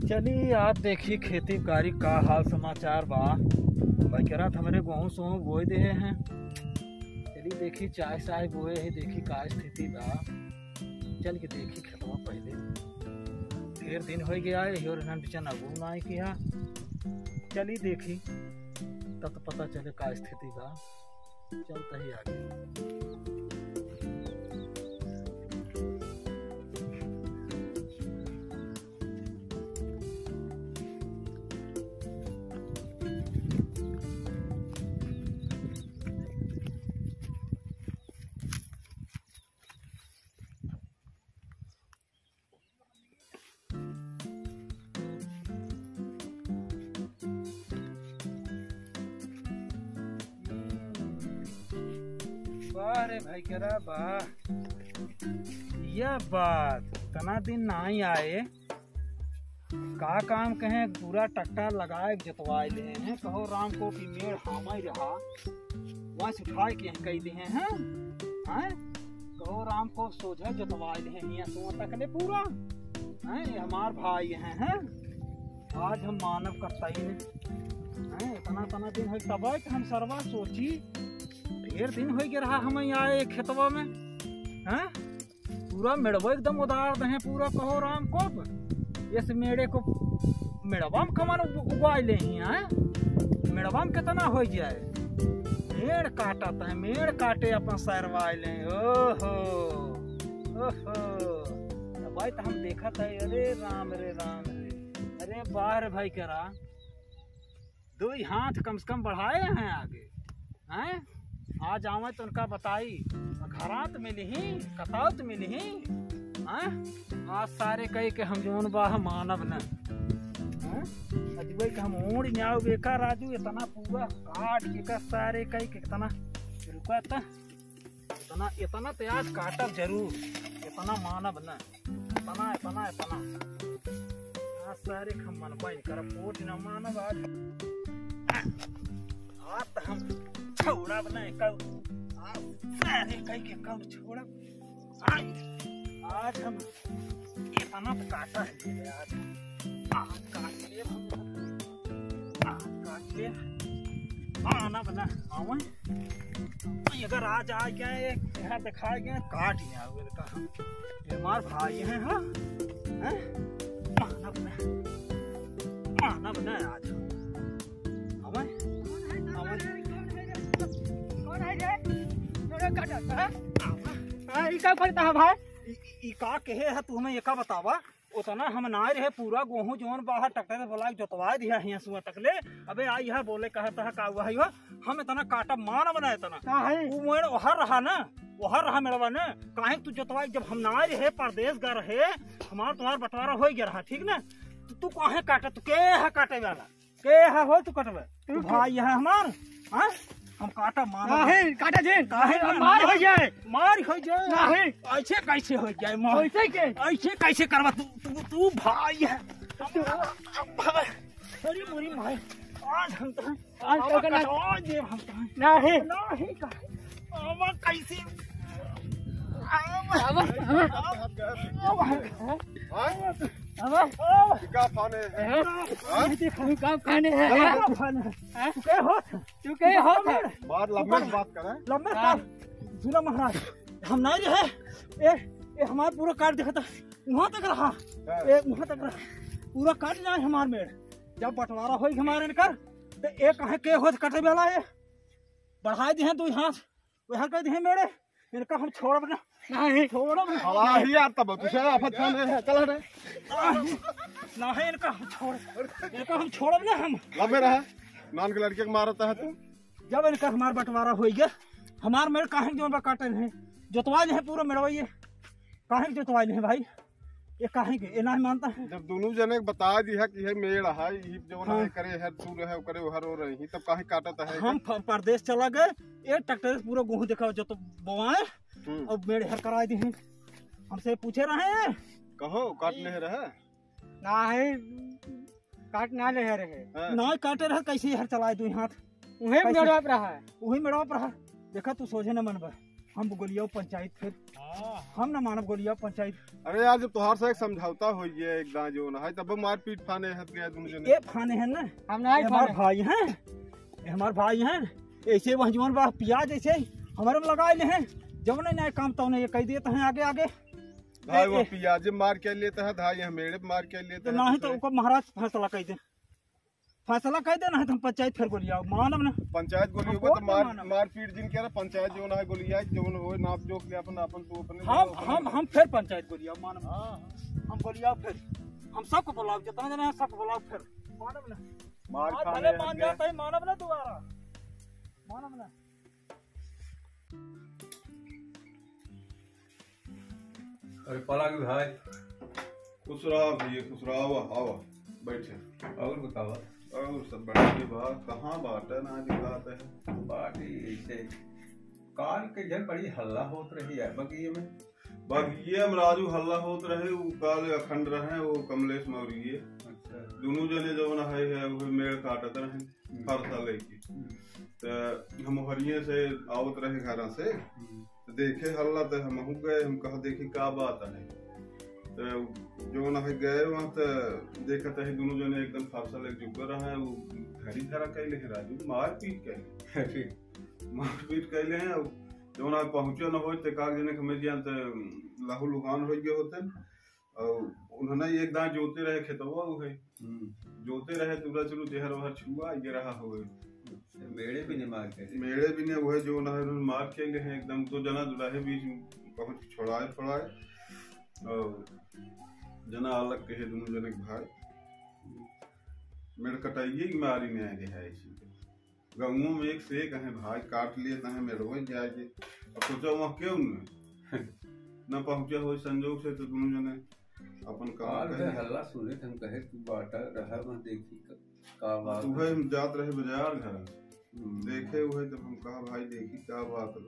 चलिए आप देखिए खेती बाड़ी का हाल समाचार बा। भाई कह रहा था हमारे गेहूँ सोहूँ बोए दे हैं। चलिए देखिए चाय साय बोए है, देखिए का स्थिति बा। चल के देखिए खेतवा पहले ढेर दिन हो गया है और बिचन अगू ना किया। चलिए देखी तब तो पता चले का स्थिति बा। चलता ही आगे। अरे भाई कह रहा बा यह बात इतना दिन नहीं आए का काम कहें पूरा टक्का लगाए जतवाए ले हैं। कहो राम को कि मेड़ हामा रहा वहाँ से उठाए के कही दे हैं। कहो राम को सोझा जतवाए ले हैं यहाँ तो तक ले पूरा हैं। हमार भाई हैं आज हम मानव करता ही नहीं इतना दिन हो तब हम सरवा सोची ढेर दिन हो गया रहा हम आए खेतवा में हैं। पूरा मेड़वा एकदम उदार दे पूरा। कहो राम को इस मेड़े को मेड़वा में कमान उगा ले हैं। मेड़वा में कितना हो जाए मेड़ काटता है मेड़ काटे अपन सरवा ले। ओहो ओहो भाई तो हम देखा था। अरे राम रे अरे बाहर भाई करा दो हाथ कम से कम बढ़ाए हैं आगे हैं। आज आवे तो उनका बताई घरात मिली कताउत मिली आज सारे कही के हम जोन बाह मानव न अजबे के हम ओढ़ न्याव बेका राजू इतना पूरा काट के सारे कही के इतना रुका इतना इतना तो आज काटब जरूर इतना मानव न इतना इतना इतना आज सारे हम मन पाई कर पोट न मानव आज हम छोड़ा बनाए कब सारे कई के कब छोड़ा आज हम इतना तो काटा है आज काट ले काट ले आना बना आवे अगर आज आ गया यहाँ दिखा गया काट लिया कहा ये हमार भाई हैं। हाँ माना बना आज का कहे है तू हमें ये का बतावा उतना हम ना रहे पूरा गेहूं जोन बाहर टक्कर से बोला जोतवा दिया है सुबह तकले। अबे आई है बोले कहता है का हुआ है हम इतना काटा मान बना इतना वहर रहा ना वहर रहा मेरा न काहे तू जोतवा जब हम ना रहे परदेश गए रहे हमारा तुम्हारा बंटवारा हो गया रहा ठीक ना। तू काहे काटे तू के है काटे वाला के है हो तू कटवे तू भाई है हमार हम काटा मार काटा जे मार हो जाए नहीं ऐसे कैसे हो जाए मार ऐसे कैसे करवा तू भाई है अरे मोरी भाई आज हम तो आज जे हम नहीं अब कैसे क्या खाने बात लंबे बात करें लंबे सुना महाराज हम नहीं रहे ए हमारा पूरा काट देखा था वहाँ तक रहा वहाँ तक रहा पूरा काट जाए हमारे मेड़ जब बंटवारा हो हमारे कर तो एक कहे के हो कटे वाला है बढ़ा दिए दो हाथ वहाँ कर दिए मेरे इनका हम छोड़ बना नहीं छोड़ो ही यार तब तुझे आफत खाने है चल रे नहीं इनका हम छोड़ बना हम लंबे रहे नान के लड़के को मारता है तू जब इनका हमारा बंटवारा हो गया हमारे मेरे काहे जो काटे हैं जोतवा है पूरा मेड़वाइए काहे जोतवा है भाई ये काहे के ये नहीं मानता है। जब दोनों जने बता दी है कि है मेड़ है यही जो है करे है तू रहे करे उहर हो रही तब काहे काटत है। हम परदेश चला गए ये ट्रैक्टर से पूरा गेहूं देखा जो तो बोआए और मेड़ हर कराए दी हैं। हमसे पूछे रहे हैं कहो काट ले रहे ना है काट ना ले रहे ना काटे रहे कैसे हर चलाए दू हाथ उहे मेरा पर है वही मेरा पर है। देखा तू सोझे न मनबा हम गोलिया पंचायत फिर हम न मानव गोलिया पंचायत। अरे यार जब तुहार से एक समझौता हो गया एकदम जो ना है तब मार पीट फाने है गया दोनों जने। ये फाने हैं ना हम नहीं हमारे भाई हैं ये हमारे भाई हैं ऐसे वह जीवन बा प्याज ऐसे हमारे में लगाए ले हैं जब नहीं काम तो ये कह देते हैं आगे आगे भाई वो पियाज मार के लेता है धाई हम मेरे मार के लेते तो नहीं तो उनको महाराज फैसला कह दे फैसला कह दे ना तो हम पंचायत फिर गोलिया मानव ना पंचायत गोली हो तो मार पीट जिन कह रहा पंचायत जो ना है गोलिया जो हो नाप जोख ले अपन अपन तो अपने हम फिर पंचायत गोलिया मानव हम गोलिया फिर हम सबको बुलाओ जितना जने सबको बुलाओ फिर मानव ना मार खाने मान जाता है मानव ना दोबारा मानव ना। अरे पलक भाई खुश रहा भैया खुश रहा आवा बैठे और बतावा और सब बढ़िया बात कहाँ बात है ना जी बात है बाटी ऐसे काल के जन बड़ी हल्ला होत रही है बगिए में बाकी में राजू हल्ला होत रहे वो काल अखंड रहे वो कमलेश मौर्य अच्छा दोनों जने जो ना है वो मेड़ काटत रहे हर साल की तो हम हरिये से आवत रहे घर से तो देखे हल्ला तो हम गए हम कहा देखी क्या बात है तो जो ना है गए वहाँ तो देखा तो दोनों जने एकदम फासल एक जुग रहा है वो घरी धरा कैले है राजू मार पीट कैले हैं जो ना पहुंचे न हो काग जने हमें जान तो लाहू लुहान हो गए होते और उन्होंने एक दांत जोते रहे खेतवा वो है जोते रहे दूरा चलो देहर वहर छुआ ये रहा हो मेड़े भी नहीं मार के मेड़े भी नहीं वह जो ना है मार के ले हैं एकदम तो जना दुराहे बीच पहुंच छोड़ाए और जना अलग कहे दोनों जने भाई मेरे कटाइए की मारी नहीं आगे है इसी गाँवों में एक से एक है भाई काट लिए तहे मेरे वही जाएगी अब सोचा वहाँ क्यों न पहुंचा हो संजोग से तो दोनों जने अपन काम हल्ला सुने हम कहे तू बाटा रहा वहाँ देखी का बात सुबह हम जात रहे बाजार घर देखे हुए जब हम कहा भाई देखी क्या बात है